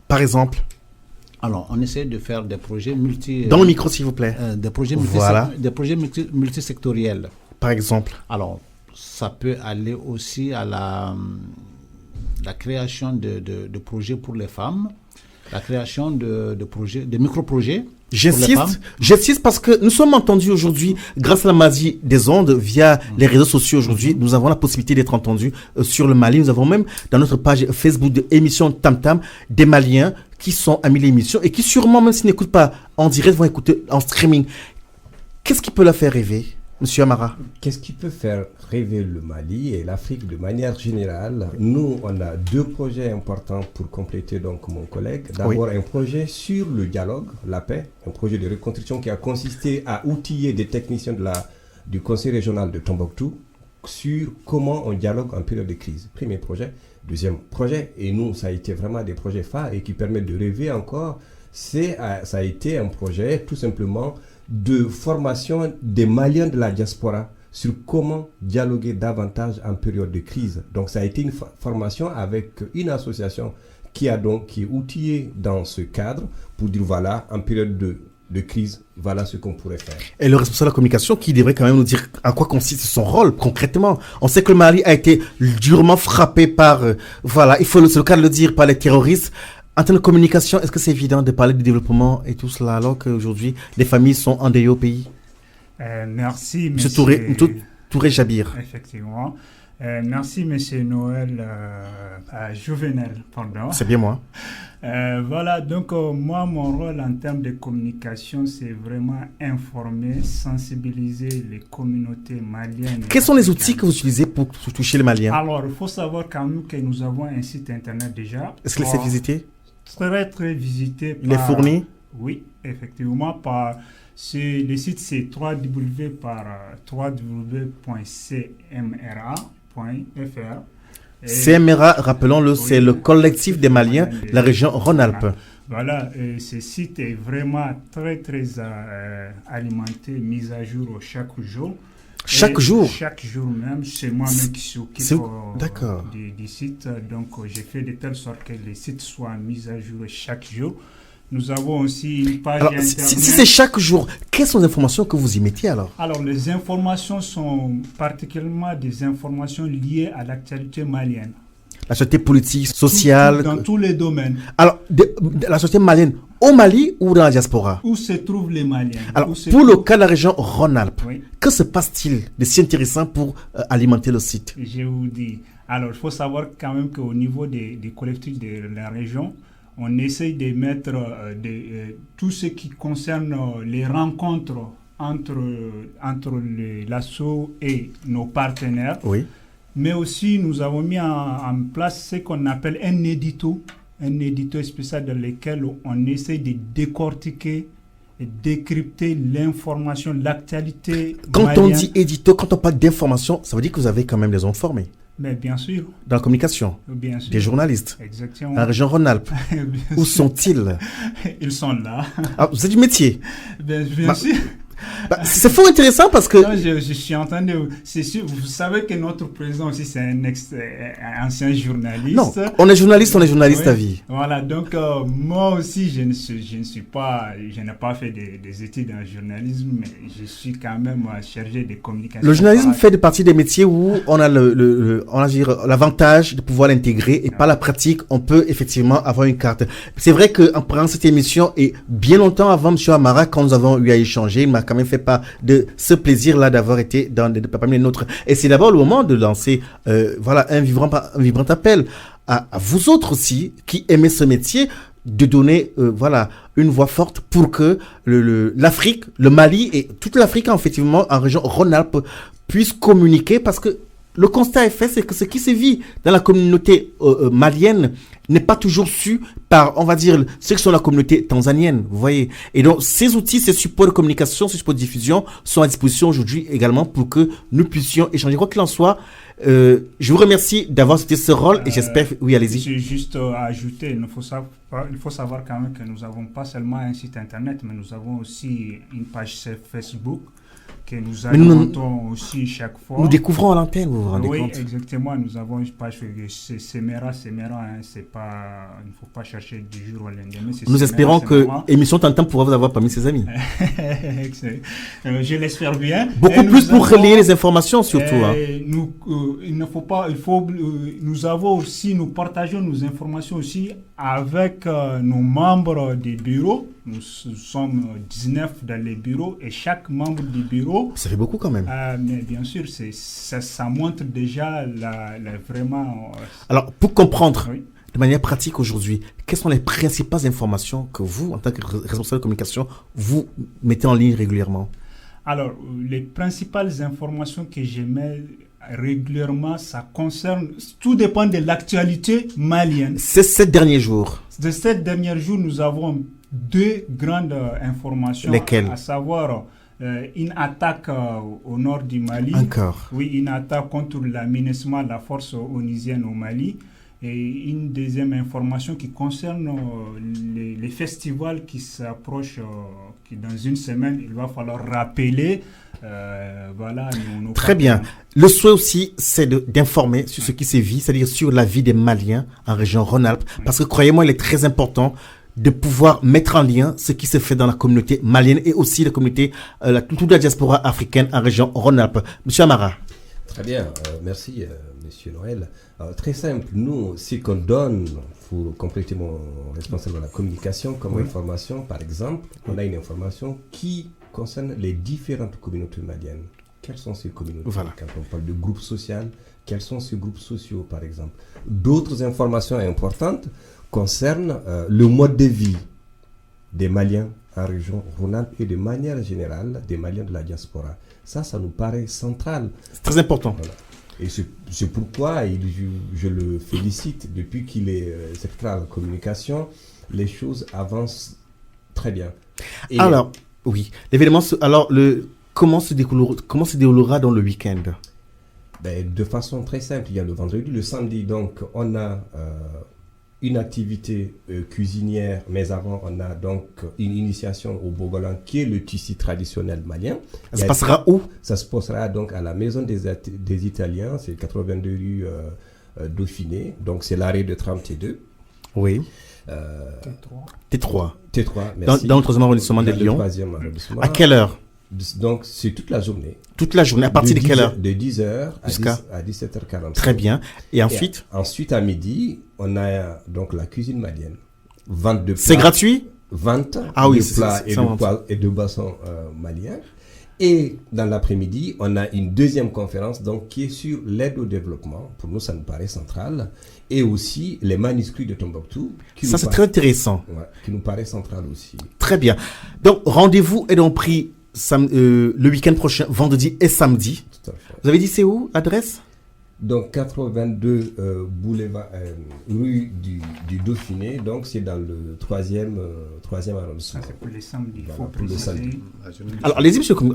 Par exemple? Alors, on essaie de faire des projets Dans le micro, s'il vous plaît. Des projets multisectoriels. Par exemple? Alors, ça peut aller aussi à la création de projets pour les femmes, la création de micro-projets. J'insiste parce que nous sommes entendus aujourd'hui grâce à la magie des ondes via les réseaux sociaux aujourd'hui. Nous avons la possibilité d'être entendus sur le Mali. Nous avons même dans notre page Facebook de émission Tam Tam des Maliens qui sont amis de l'émission et qui sûrement, même s'ils n'écoutent pas en direct, vont écouter en streaming. Qu'est-ce qui peut leur faire rêver, Monsieur Amara? Qu'est-ce qui peut faire rêver le Mali et l'Afrique de manière générale? Nous, on a 2 projets importants pour compléter donc mon collègue. D'abord, un projet sur le dialogue, la paix, un projet de reconstruction qui a consisté à outiller des techniciens du Conseil régional de Tombouctou sur comment on dialogue en période de crise. Premier projet. Deuxième projet, et nous, ça a été vraiment des projets phares et qui permettent de rêver encore, ça a été un projet tout simplement de formation des Maliens de la diaspora sur comment dialoguer davantage en période de crise. Donc ça a été une formation avec une association qui est outillée dans ce cadre pour dire voilà, en période de crise, voilà ce qu'on pourrait faire. Et le responsable de la communication qui devrait quand même nous dire en quoi consiste son rôle concrètement. On sait que le Mali a été durement frappé par, c'est le cas de le dire, par les terroristes. En termes de communication, est-ce que c'est évident de parler du développement et tout cela alors qu'aujourd'hui, les familles sont endeuillées au pays? Merci, M. Touré Jabir. Effectivement. Merci, M. Noël Jouvenel, pardon. C'est bien moi. Voilà, donc moi, mon rôle en termes de communication, c'est vraiment informer, sensibiliser les communautés maliennes. Quels sont les outils que vous utilisez pour toucher les Maliens? Alors, il faut savoir quand même que nous avons un site internet déjà. Est-ce qu'il s'est visité? Très, très visité. Il est fourni? Oui, effectivement. Le site, c'est www.cmra.fr. CMRA, rappelons-le, c'est le collectif des Maliens de la région Rhône-Alpes. Voilà, ce site est vraiment très, très alimenté, mis à jour chaque jour. Chaque jour? Chaque jour même, c'est moi-même qui s'occupe du site. Donc, j'ai fait de telle sorte que les sites soient mis à jour chaque jour. Nous avons aussi une page internet. Si c'est chaque jour, quelles sont les informations que vous y mettez alors? Alors, les informations sont particulièrement des informations liées à l'actualité malienne. La société politique, sociale... Dans tous les domaines. Alors, la société malienne au Mali ou dans la diaspora? Où se trouvent les Maliens? Alors, pour le cas de la région Rhône-Alpes, que se passe-t-il de si intéressant pour alimenter le site? Je vous dis. Alors, il faut savoir quand même qu'au niveau des collectifs de la région, on essaye de mettre tout ce qui concerne les rencontres entre l'ASSO et nos partenaires. Oui. mais aussi nous avons mis en place ce qu'on appelle un édito spécial dans lequel on essaie de décortiquer et décrypter l'information, l'actualité. Quand on dit édito, quand on parle d'information, ça veut dire que vous avez quand même des gens formés. Mais bien sûr. Dans la communication. Bien sûr. Des journalistes. Exactement. Dans la région Rhône-Alpes. Où sont-ils? Ils sont là. Ah, c'est du métier. Bien sûr. C'est fort intéressant parce que... Non, je suis en train de... C'est sûr, vous savez que notre président aussi, c'est un ancien journaliste. Non, on est journaliste oui. À vie. Voilà, donc moi aussi, je n'ai pas fait des études en journalisme, mais je suis quand même chargé de communication. Le journalisme fait partie des métiers où on a l'avantage de pouvoir l'intégrer et par la pratique, on peut effectivement avoir une carte. C'est vrai qu'en prenant cette émission et bien longtemps avant M. Amara, quand nous avons eu à échanger, il m'a quand même fait part de ce plaisir-là d'avoir été parmi les nôtres. Et c'est d'abord le moment de lancer un vibrant appel à vous autres aussi qui aimez ce métier, de donner une voix forte pour que l'Afrique, le Mali et toute l'Afrique effectivement en région Rhône-Alpes puissent communiquer, parce que le constat est fait, c'est que ce qui se vit dans la communauté malienne n'est pas toujours su par, on va dire, ceux qui sont la communauté tanzanienne, vous voyez. Et donc, ces outils, ces supports de communication, ces supports de diffusion sont à disposition aujourd'hui également pour que nous puissions échanger. Quoi qu'il en soit, je vous remercie d'avoir cité ce rôle et j'espère... Oui, allez-y. J'ai juste à ajouter, il faut savoir quand même que nous n'avons pas seulement un site internet, mais nous avons aussi une page Facebook que nous alimentons aussi chaque fois. Nous découvrons à l'antenne, vous vous rendez compte? Oui, exactement. Nous avons une page, c'est Semera, c'est pas, il ne faut pas chercher du jour au lendemain. Nous espérons que émission Tantam pourra vous avoir parmi ses amis. Je l'espère bien. Beaucoup plus pour relayer les informations surtout. Nous partageons nos informations aussi avec nos membres des bureaux. Nous sommes 19 dans les bureaux et chaque membre du bureau... Ça fait beaucoup quand même. Mais bien sûr, ça montre déjà vraiment... Alors, pour comprendre de manière pratique aujourd'hui, quelles sont les principales informations que vous, en tant que responsable de communication, vous mettez en ligne régulièrement? Alors, les principales informations que je mets régulièrement, ça concerne... Tout dépend de l'actualité malienne. C'est ces derniers jours. De ces derniers jours, nous avons deux grandes informations. Lesquelles? À savoir une attaque au nord du Mali. Encore? Oui, une attaque contre l'aménagement de la force onusienne au Mali. Et une deuxième information qui concerne les festivals qui s'approchent, qui dans une semaine, il va falloir rappeler. Très bien. Le souhait aussi, c'est d'informer sur ce qui se vit, c'est-à-dire sur la vie des Maliens en région Rhône-Alpes. Parce que croyez-moi, il est très important de pouvoir mettre en lien ce qui se fait dans la communauté malienne et aussi la communauté, toute la diaspora africaine en région Rhône-Alpes. Monsieur Amara. Très bien, merci Monsieur Noël. Très simple, nous, ce qu'on donne, pour compléter mon responsable de la communication comme information, par exemple, on a une information qui concerne les différentes communautés maliennes. Quelles sont ces communautés? Quand on parle de groupes sociaux, quels sont ces groupes sociaux, par exemple? D'autres informations importantes concernent le mode de vie des Maliens en région Rhône-Alpes et de manière générale des Maliens de la diaspora. Ça nous paraît central. C'est très important. Voilà. Et c'est pourquoi je le félicite. Depuis qu'il est secrétaire de la communication, les choses avancent très bien. Et alors, oui, l'événement, comment se déroulera dans le week-end? De façon très simple, il y a le vendredi, le samedi, donc on a une activité cuisinière, mais avant on a donc une initiation au bogolan qui est le tissu traditionnel malien. Ça se passera où? Ça se passera donc à la Maison des Italiens, c'est 82 rue Dauphiné, donc c'est l'arrêt de 32. Oui. T3, merci. Dans le 3e arrondissement de Lyon. À quelle heure? Donc, c'est toute la journée. Toute la journée, à partir de quelle heure? De 10h à 17h45. Très bien. Et ensuite? Ensuite, à midi, on a donc la cuisine malienne. Vente de plats. C'est gratuit? Vente de plats et de boissons maliens. Et dans l'après-midi, on a une deuxième conférence donc, qui est sur l'aide au développement. Pour nous, ça nous paraît central. Et aussi les manuscrits de Tombouctou. Ça, c'est très intéressant. Qui nous paraît central aussi. Très bien. Donc, rendez-vous est donc pris le week-end prochain, vendredi et samedi. Tout à fait. Vous avez dit c'est où l'adresse? Donc 82 boulevard, rue du Dauphiné, donc c'est dans le 3e arrondissement. Ça, c'est pour les samedis. Voilà, Faut pour le préciser. samedi. Alors, allez-y, monsieur. Oui,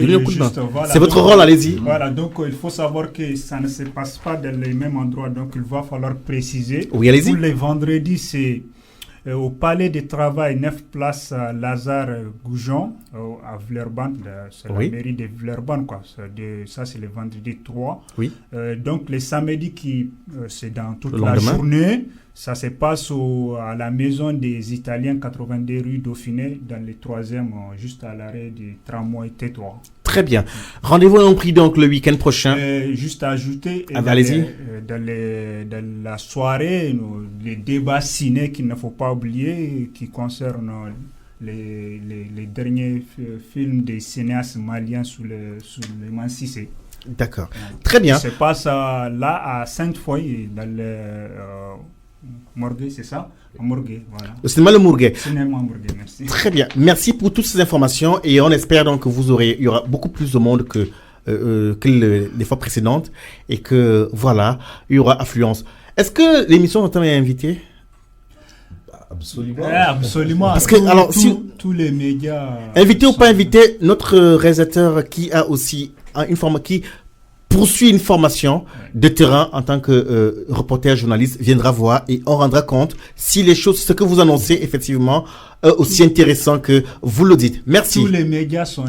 Donnez un coup de main. juste, voilà. C'est votre Donc, rôle, allez-y. Voilà, donc il faut savoir que ça ne se passe pas dans les mêmes endroits, donc il va falloir préciser. Oui, allez-y. Pour les vendredis, c'est au Palais du Travail, 9 place Lazare Goujon, à Villeurbanne, c'est Oui. la mairie de Villeurbanne, quoi. Ça, c'est le vendredi 3. Oui. Donc les samedis, c'est dans toute Le la lendemain. journée. Ça se passe à la maison des Italiens, 82 rue Dauphiné, dans le 3e, juste à l'arrêt du tramway T3. Très bien. Rendez-vous en pris donc le week-end prochain. Juste à ajouter, allez-y. dans la soirée, les débats ciné qu'il ne faut pas oublier, qui concernent les derniers films des cinéastes maliens sous le Mansissé. D'accord. Très bien. Ça se passe là à Sainte-Foy, dans le Morgue, c'est ça? À Morgue, voilà. Le cinéma Le Mourguet. Cinéma Morgue, merci. Très bien. Merci pour toutes ces informations et on espère donc que il y aura beaucoup plus de monde que les fois précédentes et que voilà, il y aura affluence. Est-ce que l'émission entend est invitée? Absolument. Ouais, absolument. Parce que, alors, tous les médias. Invité ou pas invité, notre réalisateur qui a aussi qui poursuit une formation de terrain en tant que reporter journaliste viendra voir et on rendra compte si les choses, ce que vous annoncez effectivement aussi intéressant que vous le dites. Merci. Tous les médias sont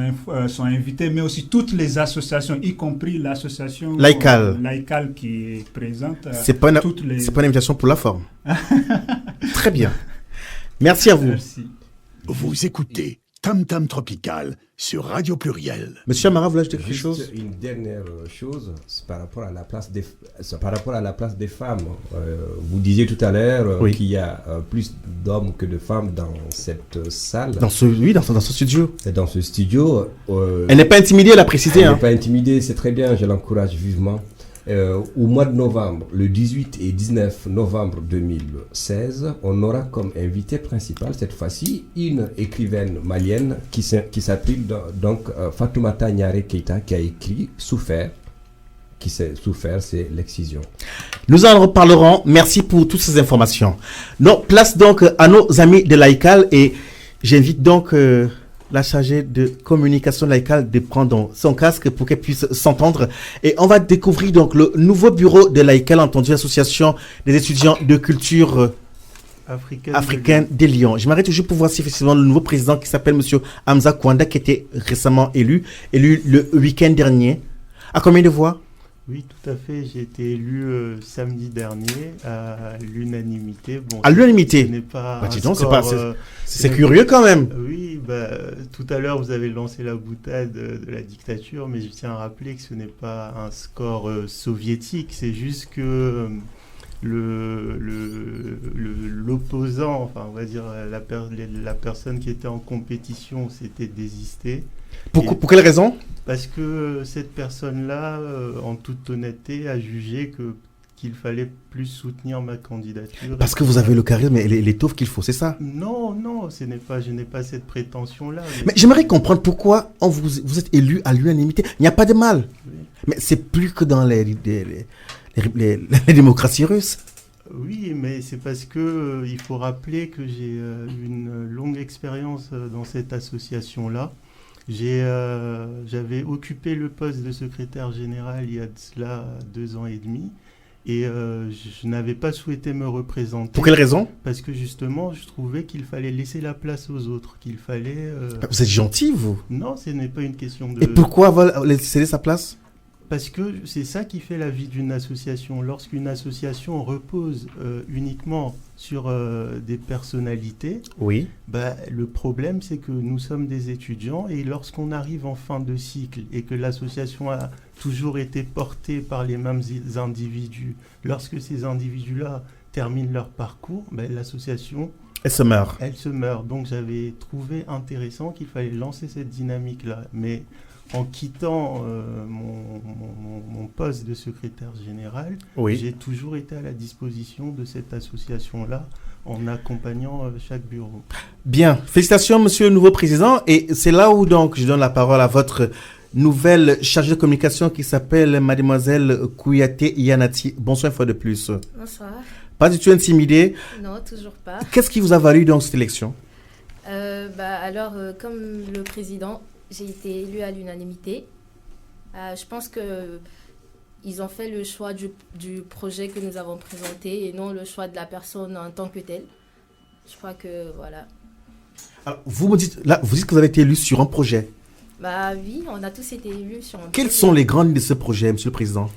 invités, mais aussi toutes les associations, y compris l'association Laïcal qui est présente. C'est pas une invitation pour la forme. Très bien. Merci à vous. Merci. Vous écoutez Tam Tam Tropical sur Radio Pluriel. Monsieur Amara, vous voulez ajouter quelque Juste chose? une dernière chose, c'est par rapport à la place des femmes. Vous disiez tout à l'heure qu'il y a plus d'hommes que de femmes dans cette salle. Dans ce studio. Dans ce studio. Elle n'est pas intimidée, elle a précisé. Elle n'est pas intimidée, c'est très bien, je l'encourage vivement. Au mois de novembre, le 18 et 19 novembre 2016, on aura comme invité principal cette fois-ci une écrivaine malienne qui s'appelle donc Fatoumata Nyare Keita, qui a écrit Souffert. Souffert, c'est l'excision. Nous en reparlerons. Merci pour toutes ces informations. Non, place donc à nos amis de Laïcal et j'invite donc la chargée de communication laïcale de prendre son casque pour qu'elle puisse s'entendre. Et on va découvrir donc le nouveau bureau de Laïcal, entendu Association des étudiants de culture africaine des Lions. Je m'arrête toujours pour voir si effectivement le nouveau président qui s'appelle Monsieur Hamza Kouanda, qui était récemment élu le week-end dernier. À combien de voix? Oui, tout à fait. J'ai été élu samedi dernier à l'unanimité. Bon, à l'unanimité? Ce n'est pas bah, dis donc, c'est curieux quand même. Oui, tout à l'heure, vous avez lancé la boutade de la dictature, mais je tiens à rappeler que ce n'est pas un score soviétique. C'est juste que l'opposant, enfin, on va dire la personne qui était en compétition s'était désistée. Pour quelle raison? Parce que cette personne-là, en toute honnêteté, a jugé qu'il fallait plus soutenir ma candidature. Parce que vous avez le charisme et l'étoffe qu'il faut, c'est ça? Non, je n'ai pas cette prétention-là. Mais j'aimerais comprendre pourquoi vous êtes élu à l'unanimité. Il n'y a pas de mal. Oui. Mais c'est plus que dans les démocraties russes. Oui, mais c'est parce que il faut rappeler que j'ai une longue expérience dans cette association-là. J'avais occupé le poste de secrétaire général il y a de cela 2 ans et demi et je n'avais pas souhaité me représenter. Pour quelle raison? Parce que justement, je trouvais qu'il fallait laisser la place aux autres, qu'il fallait... Vous êtes gentil, vous? Non, ce n'est pas une question de... Et pourquoi laisser sa place? Parce que c'est ça qui fait la vie d'une association. Lorsqu'une association repose uniquement sur des personnalités, oui. Le problème c'est que nous sommes des étudiants et lorsqu'on arrive en fin de cycle et que l'association a toujours été portée par les mêmes individus, lorsque ces individus-là terminent leur parcours, l'association... Elle se meurt. Elle se meurt. Donc j'avais trouvé intéressant qu'il fallait lancer cette dynamique-là. Mais... en quittant mon poste de secrétaire général, oui. J'ai toujours été à la disposition de cette association-là en accompagnant chaque bureau. Bien, félicitations monsieur le nouveau président et c'est là où donc je donne la parole à votre nouvelle chargée de communication qui s'appelle Mademoiselle Kouyaté Yanati. Bonsoir une fois de plus. Bonsoir. Pas du tout intimidée. Non, toujours pas. Qu'est-ce qui vous a valu dans cette élection? Alors, comme le président, j'ai été élue à l'unanimité. Je pense que ils ont fait le choix du projet que nous avons présenté et non le choix de la personne en tant que telle. Je crois que voilà. Alors, vous dites que vous avez été élu sur un projet. Oui, on a tous été élus sur un projet. Quelles sont les grandes lignes de ce projet, Monsieur le Président?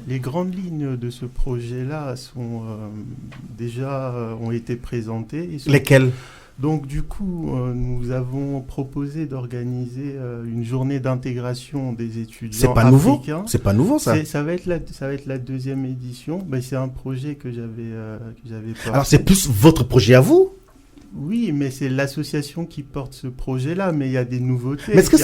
Les grandes lignes de ce projet-là sont ont été présentées. Lesquelles? Donc du coup, nous avons proposé d'organiser une journée d'intégration des étudiants africains. C'est pas nouveau ça. Ça va être la deuxième édition. C'est un projet que j'avais porté. Alors c'est plus votre projet à vous? Oui, mais c'est l'association qui porte ce projet-là, mais il y a des nouveautés. Mais est-ce que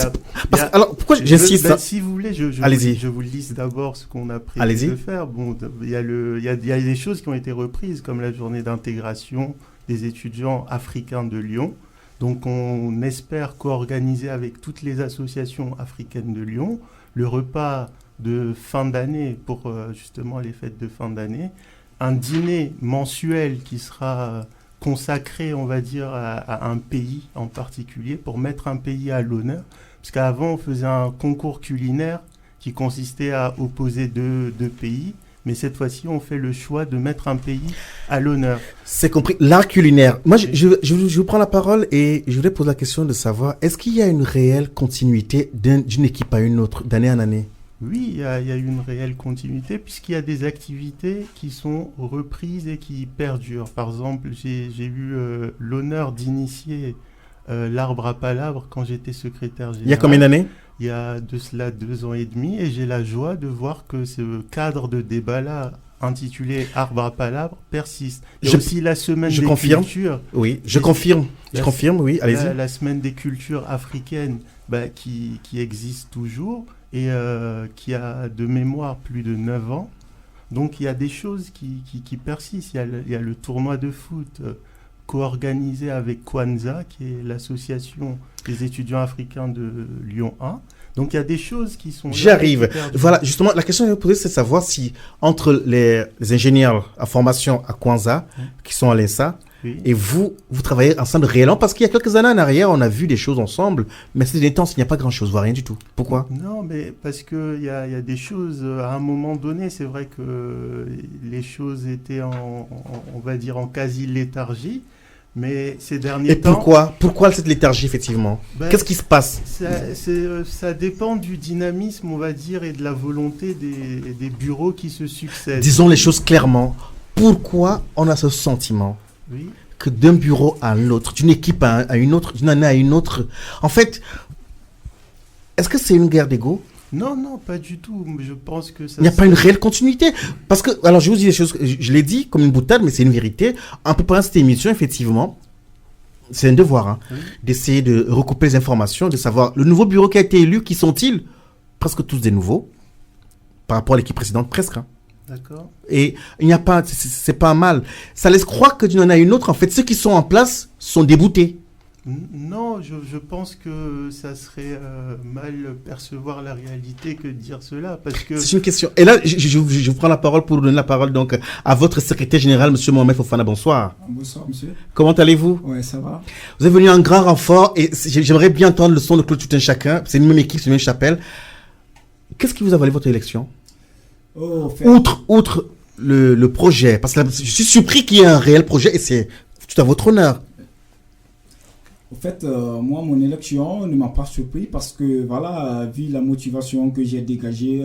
alors pourquoi j'insiste? Si vous voulez, je vous liste d'abord ce qu'on a prévu de faire. Bon, il y a des choses qui ont été reprises, comme la journée d'intégration des étudiants africains de Lyon. Donc on espère co-organiser avec toutes les associations africaines de Lyon le repas de fin d'année pour justement les fêtes de fin d'année, un dîner mensuel qui sera consacré, on va dire, à un pays en particulier, pour mettre un pays à l'honneur. Parce qu'avant, on faisait un concours culinaire qui consistait à opposer deux pays. Mais cette fois-ci, on fait le choix de mettre un pays à l'honneur. C'est compris. L'art culinaire. Moi, je vous prends la parole et je voudrais poser la question de savoir, est-ce qu'il y a une réelle continuité d'une équipe à une autre, d'année en année? Oui, il y a une réelle continuité puisqu'il y a des activités qui sont reprises et qui perdurent. Par exemple, j'ai eu l'honneur d'initier l'arbre à palabres quand j'étais secrétaire général. Il y a combien d'années? Il y a de cela 2 ans et demi, et j'ai la joie de voir que ce cadre de débat-là, intitulé Arbre à palabres, persiste. Il y a aussi la semaine des cultures. Oui, je confirme, oui, allez-y. La semaine des cultures africaines qui existe toujours et qui a de mémoire plus de 9 ans. Donc il y a des choses qui persistent. Il y a le tournoi de foot co-organisé avec Kwanzaa, qui est l'association des étudiants africains de Lyon 1. Donc il y a des choses qui sont... J'arrive. Voilà, justement, la question que je vais poser, c'est de savoir si entre les ingénieurs à formation à Kwanzaa, qui sont à l'ENSA, et vous travaillez ensemble réellement, parce qu'il y a quelques années en arrière, on a vu des choses ensemble, mais ces derniers temps, il n'y a pas grand-chose, voire rien du tout. Pourquoi? Non, mais parce qu'il y a des choses, à un moment donné, c'est vrai que les choses étaient on va dire, en quasi-léthargie. Mais ces derniers temps... Pourquoi cette léthargie, effectivement? Qu'est-ce qui se passe? Ça dépend du dynamisme, on va dire, et de la volonté des bureaux qui se succèdent. Disons les choses clairement. Pourquoi on a ce sentiment que d'un bureau à l'autre, d'une équipe à une autre, d'une année à une autre... En fait, est-ce que c'est une guerre d'ego? Non, pas du tout. Je pense que ça... Il n'y a pas une réelle continuité. Parce que, alors je vous dis des choses, je l'ai dit comme une boutade, mais c'est une vérité. En préparant cette émission, effectivement, c'est un devoir d'essayer de recouper les informations, de savoir le nouveau bureau qui a été élu, qui sont-ils? Presque tous des nouveaux, par rapport à l'équipe précédente, presque. D'accord. Et il n'y a pas, c'est pas mal. Ça laisse croire que d'une année à une autre, en fait, ceux qui sont en place sont déboutés. Non, je pense que ça serait mal percevoir la réalité que de dire cela, parce que... C'est une question. Et là, je vous prends la parole pour donner la parole donc à votre secrétaire général, monsieur Mohamed Fofana. Bonsoir. Bonsoir, monsieur. Comment allez-vous? Ouais, ça va. Vous êtes venu en grand renfort et j'aimerais bien entendre le son de Claude Tout un Chacun. C'est une même équipe, c'est une même chapelle. Qu'est-ce qui vous a valu votre élection? Outre le projet, parce que là, je suis surpris qu'il y ait un réel projet et c'est tout à votre honneur. En fait, moi, mon élection ne m'a pas surpris parce que, voilà, vu la motivation que j'ai dégagée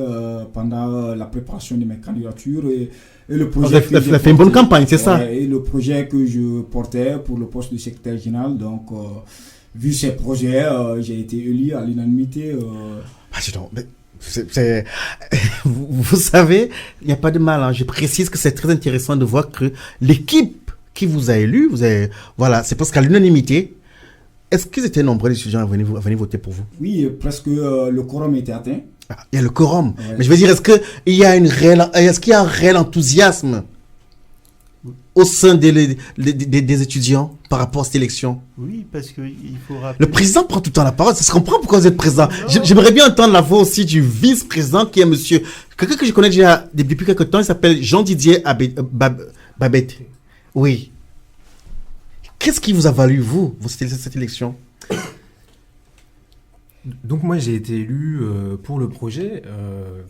pendant la préparation de mes candidatures et le projet que j'ai fait une bonne campagne, c'est ça? Et le projet que je portais pour le poste de secrétaire général. Donc, vu ces projets, j'ai été élu à l'unanimité. Vous savez, il n'y a pas de mal. Je précise que c'est très intéressant de voir que l'équipe qui vous a élu, voilà, c'est parce qu'à l'unanimité. Est-ce qu'ils étaient nombreux les étudiants à venir voter pour vous? Oui, presque le quorum était atteint. Il y a le quorum. Ouais. Mais je veux dire, est-ce qu'il y a un réel enthousiasme? au sein des étudiants par rapport à cette élection? Oui, parce qu'il faut rappeler... Le président prend tout le temps la parole, ça se comprend pourquoi vous êtes président. J'aimerais bien entendre la voix aussi du vice-président qui est monsieur... Quelqu'un que je connais déjà depuis quelques temps, il s'appelle Jean-Didier Babette. Oui. Qu'est-ce qui vous a valu, vous, cette élection? Donc moi j'ai été élu pour le projet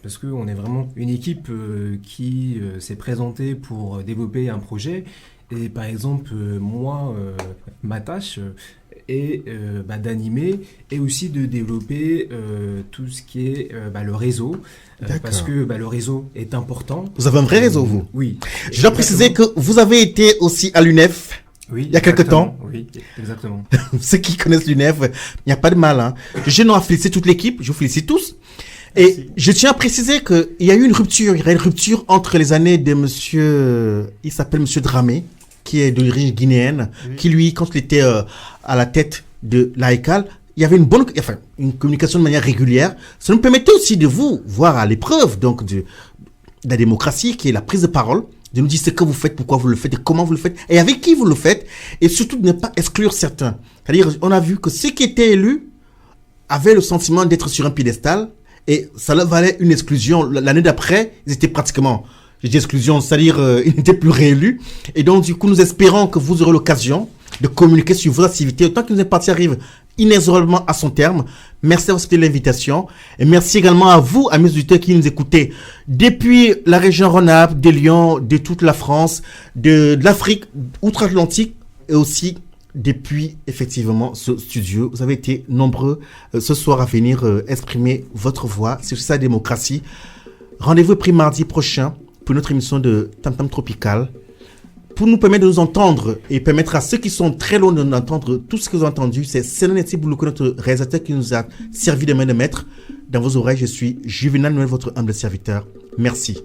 parce qu'on est vraiment une équipe qui s'est présentée pour développer un projet. Et par exemple, moi, ma tâche est d'animer et aussi de développer tout ce qui est le réseau. Parce que le réseau est important. Vous avez un vrai réseau, vous? Oui. Je dois préciser que vous avez été aussi à l'UNEF. Oui, il y a quelques temps. Oui, exactement. Ceux qui connaissent l'UNEF, il n'y a pas de mal. Hein. Je n'ai à féliciter toute l'équipe, je vous félicite tous. Et merci. Je tiens à préciser qu'il y a eu une rupture. Il y a une rupture entre les années de monsieur, il s'appelle monsieur Dramé, qui est d'origine guinéenne, oui. Qui lui, quand il était à la tête de l'AECAL, il y avait une communication de manière régulière. Ça nous permettait aussi de vous voir à l'épreuve donc de la démocratie, qui est la prise de parole, de nous dire ce que vous faites, pourquoi vous le faites, et comment vous le faites, et avec qui vous le faites, et surtout de ne pas exclure certains. C'est-à-dire, on a vu que ceux qui étaient élus avaient le sentiment d'être sur un piédestal, et ça leur valait une exclusion. L'année d'après, ils étaient pratiquement, j'ai dit exclusion, c'est-à-dire ils n'étaient plus réélus. Et donc, du coup, nous espérons que vous aurez l'occasion de communiquer sur vos activités, autant que notre parti arrive inexorablement à son terme. Merci d'avoir accepté l'invitation. Et merci également à vous, amis auditeurs qui nous écoutez depuis la région Rhône-Alpes, de Lyon, de toute la France, de l'Afrique outre-Atlantique et aussi depuis effectivement ce studio. Vous avez été nombreux ce soir à venir exprimer votre voix sur sa démocratie. Rendez-vous pris mardi prochain pour notre émission de Tam Tam Tropical, pour nous permettre de nous entendre et permettre à ceux qui sont très loin de nous entendre tout ce que vous avez entendu. C'est Sénénéti Boulouko, notre réalisateur, qui nous a servi de main de maître. Dans vos oreilles, je suis Juvenal Noël, votre humble serviteur. Merci.